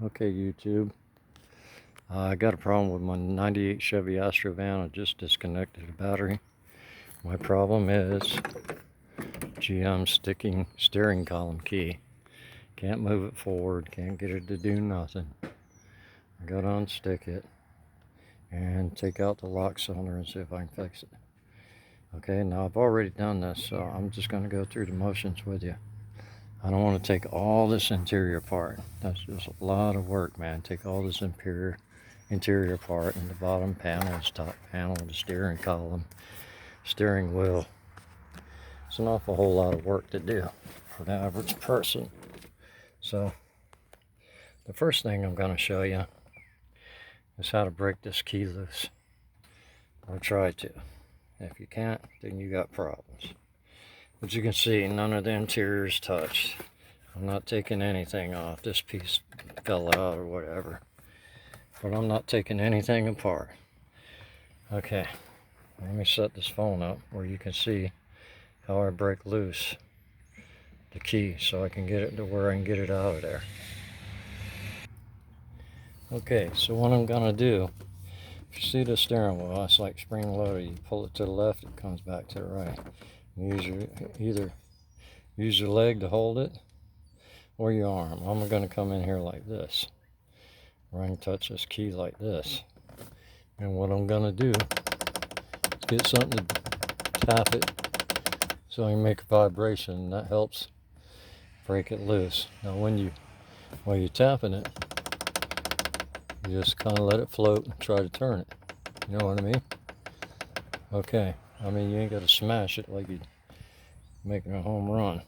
Okay, YouTube. I got a problem with my 98 Chevy Astro van. I just disconnected the battery. My problem is GM sticking steering column key. Can't move it forward, can't get it to do nothing. I gotta unstick it and take out the lock cylinder and see if I can fix it. Okay, now I've already done this, so I'm just gonna go through the motions with you. I don't want to take all this interior apart. That's just a lot of work, man. Take all this interior part, and the bottom panel, this top panel, the steering column, steering wheel. It's an awful whole lot of work to do for the average person. So the first thing I'm going to show you is how to break this key loose, or try to. If you can't, then you got problems. As you can see, none of the interior is touched. I'm not taking anything off. This piece fell out or whatever, but I'm not taking anything apart. Okay, let me set this phone up where you can see how I break loose the key so I can get it to where I can get it out of there. Okay, so what I'm gonna do, if you see the steering wheel, it's like spring loaded. You pull it to the left, it comes back to the right. You either use your leg to hold it or your arm. I'm gonna come in here like this, where I can touch this key like this. And what I'm gonna do is get something to tap it so I can make a vibration, and that helps break it loose. Now while you're tapping it, you just kind of let it float and try to turn it. You know what I mean? Okay, I mean, you ain't got to smash it like you're making a home run.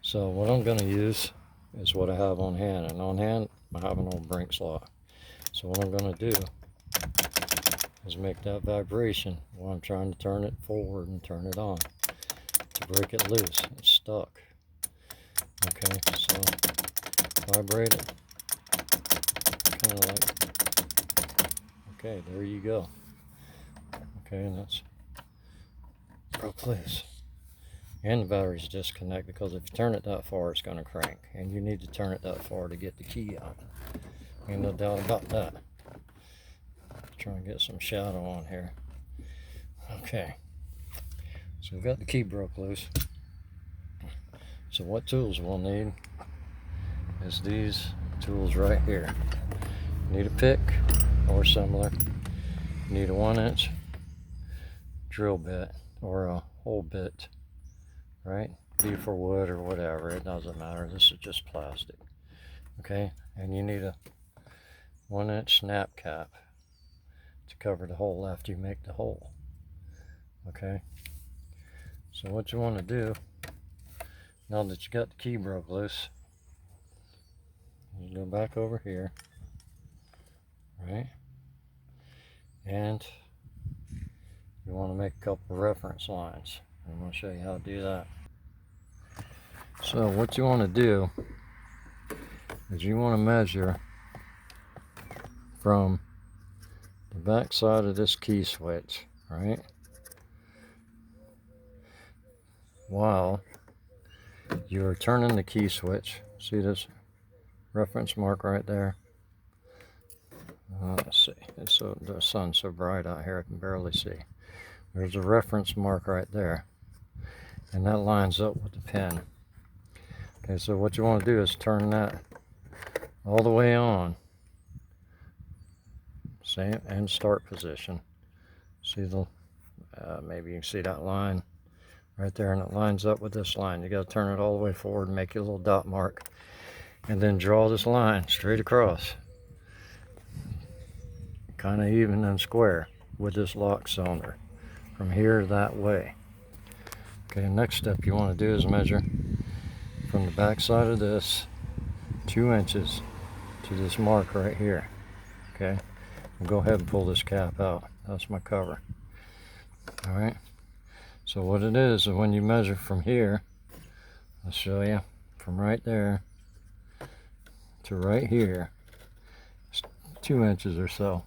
So what I'm going to use is what I have on hand. And on hand, I have an old Brinks lock. So what I'm going to do is make that vibration while I'm trying to turn it forward and turn it on to break it loose. It's stuck. Okay, so vibrate it. Kind of like, okay, there you go. Okay, and that's broke loose. And the battery's disconnected, because if you turn it that far, it's going to crank. And you need to turn it that far to get the key out. Ain't no doubt about that. Try and get some shadow on here. Okay, so we've got the key broke loose. So what tools we'll need is these tools right here. You need a pick or similar. You need a 1-inch drill bit or a hole bit, right? Be for wood or whatever, it doesn't matter. This is just plastic. Okay, and you need a 1-inch snap cap to cover the hole after you make the hole. Okay, so what you want to do, now that you got the key broke loose, you go back over here, right? And you want to make a couple reference lines. I'm going to show you how to do that. So what you want to do is you want to measure from the back side of this key switch, right? While you're turning the key switch, see this reference mark right there? Let's see, the sun's so bright out here I can barely see. There's a reference mark right there, and that lines up with the pin. Okay, so what you want to do is turn that all the way on, same and start position. See the maybe you can see that line right there, and it lines up with this line. You got to turn it all the way forward and make your little dot mark, and then draw this line straight across, kind of even and square with this lock cylinder from here that way. Okay, next step you want to do is measure from the back side of this 2 inches to this mark right here. Okay, we'll go ahead and pull this cap out. That's my cover. All right, so what it is when you measure from here, I'll show you, from right there to right here, it's 2 inches or so.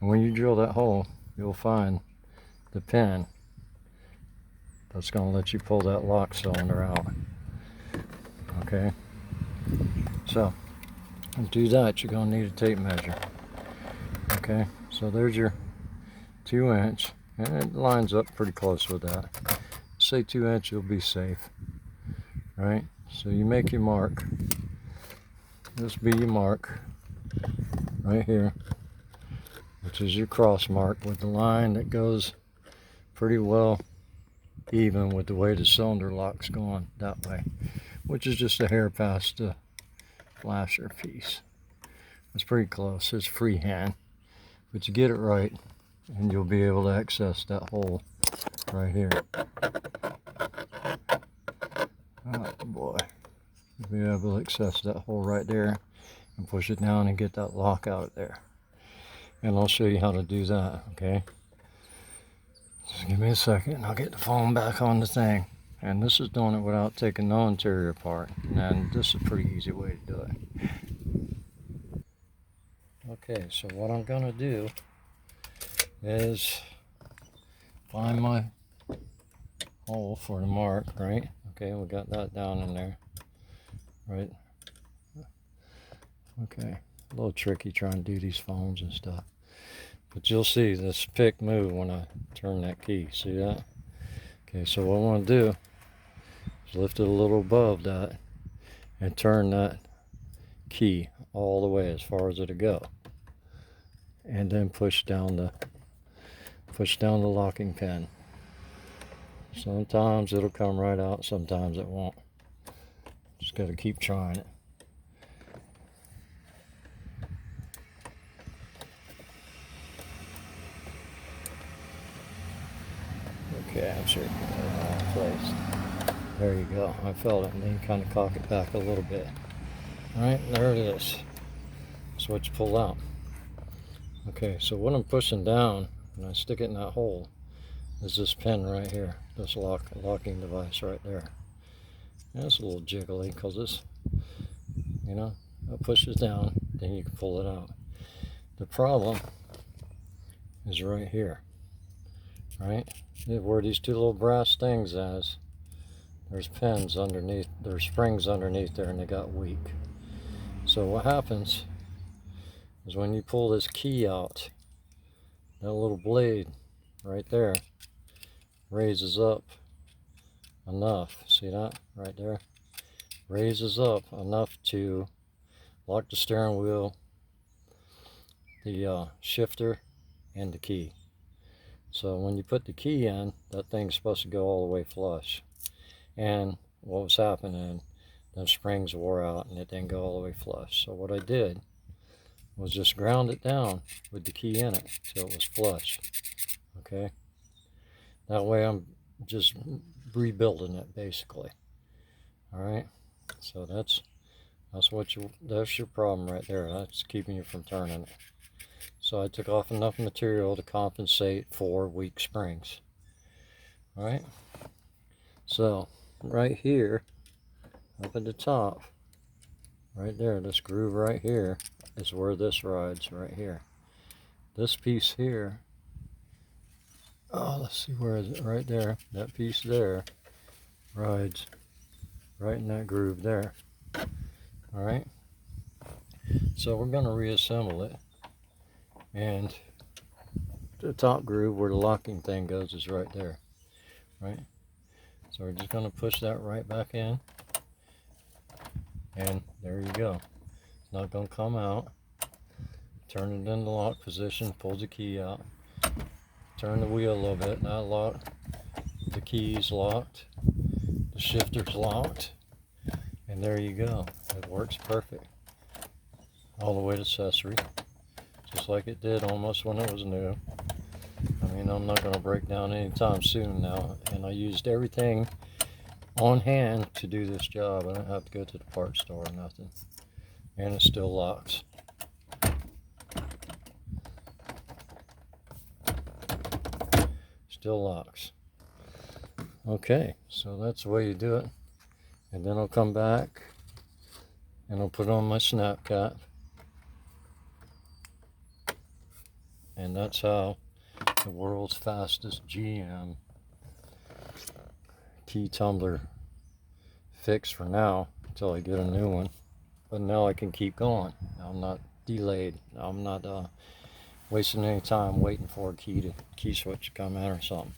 And when you drill that hole, you'll find the pin that's going to let you pull that lock cylinder out. Okay, so And to do that, you're going to need a tape measure. Okay, so there's your 2 inch, and it lines up pretty close with that. Say 2 inch, you'll be safe. Right? So you make your mark. This be your mark right here, which is your cross mark with the line that goes pretty well even with the way the cylinder lock's going that way, which is just a hair past the flasher piece. It's pretty close. It's freehand, but you get it right and you'll be able to access that hole right here. Oh boy, you'll be able to access that hole right there and push it down and get that lock out of there. And I'll show you how to do that, okay? Just give me a second and I'll get the phone back on the thing. And this is doing it without taking no interior apart. And this is a pretty easy way to do it. Okay, so what I'm gonna do is find my hole for the mark, right? Okay, we got that down in there, right? Okay, a little tricky trying to do these phones and stuff. But you'll see this pick move when I turn that key. See that? Okay, so what I want to do is lift it a little above that and turn that key all the way as far as it'll go. And then push down the locking pin. Sometimes it'll come right out, sometimes it won't. Just got to keep trying it. Okay, I'm sure it's in the wrong place. There you go. I felt it, and then you kind of cock it back a little bit. All right, there it is. That's what you pull out. Okay, so what I'm pushing down when I stick it in that hole is this pin right here, this locking device right there. And it's a little jiggly because it's, you know, it pushes down, then you can pull it out. The problem is right here, right? Where these two little brass things is, there's pins underneath, there's springs underneath there, and they got weak. So what happens is when you pull this key out, that little blade right there raises up enough. See that right there? Raises up enough to lock the steering wheel, the shifter, and the key. So when you put the key in, that thing's supposed to go all the way flush. And what was happening, the springs wore out and it didn't go all the way flush. So what I did was just ground it down with the key in it till it was flush. Okay? That way I'm just rebuilding it basically. Alright? So that's your problem right there. That's keeping you from turning it. So I took off enough material to compensate for weak springs. Alright? So right here, up at the top, right there, this groove right here is where this rides right here. This piece here, oh, let's see, where is it? Right there. That piece there rides right in that groove there. Alright? So we're going to reassemble it. And the top groove where the locking thing goes is right there. Right? So we're just going to push that right back in. And there you go. It's not going to come out. Turn it in the lock position, pull the key out. Turn the wheel a little bit. Now lock. The key's locked. The shifter's locked. And there you go. It works perfect. All the way to accessory. Just like it did almost when it was new. I mean, I'm not going to break down anytime soon now. And I used everything on hand to do this job. I don't have to go to the parts store or nothing. And it still locks. Still locks. Okay, so that's the way you do it. And then I'll come back and I'll put on my snap cap. And that's how the world's fastest GM key tumbler fixed for now until I get a new one. But now I can keep going. I'm not delayed. I'm not wasting any time waiting for a key switch to come in or something.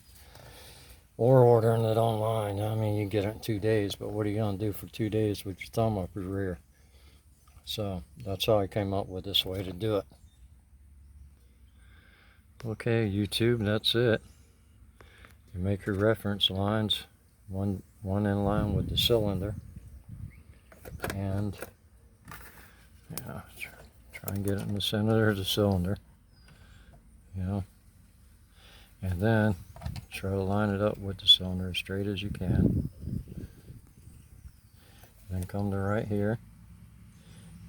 Or ordering it online. I mean, you can get it in 2 days, but what are you going to do for 2 days with your thumb up your rear? So that's how I came up with this way to do it. Okay, YouTube, that's it. You make your reference lines, one in line with the cylinder, and yeah, try and get it in the center of the cylinder, you know, and then try to line it up with the cylinder as straight as you can. Then come to right here,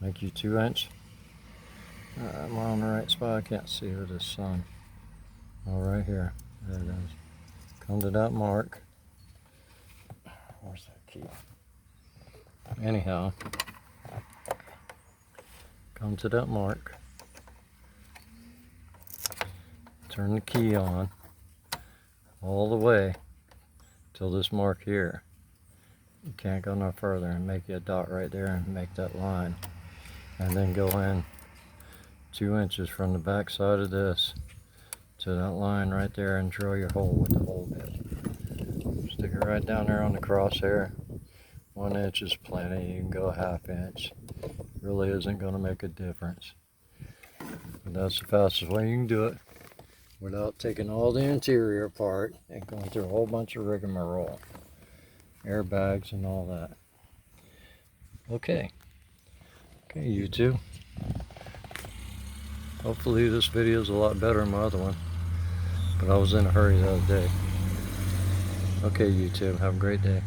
make you 2-inch. I'm on the right spot. I can't see with the sun. Oh, right here. There it is. Come to that mark. Where's that key? Anyhow, come to that mark. Turn the key on all the way till this mark here. You can't go no further, and make you a dot right there and make that line. And then go in 2 inches from the back side of this to that line right there and drill your hole with the hole bit. Stick it right down there on the crosshair. 1 inch is plenty. You can go a 1/2 inch. Really isn't going to make a difference. But that's the fastest way you can do it without taking all the interior apart and going through a whole bunch of rigmarole. Airbags and all that. Okay, YouTube. Hopefully this video is a lot better than my other one, but I was in a hurry the other day. Okay, YouTube, have a great day.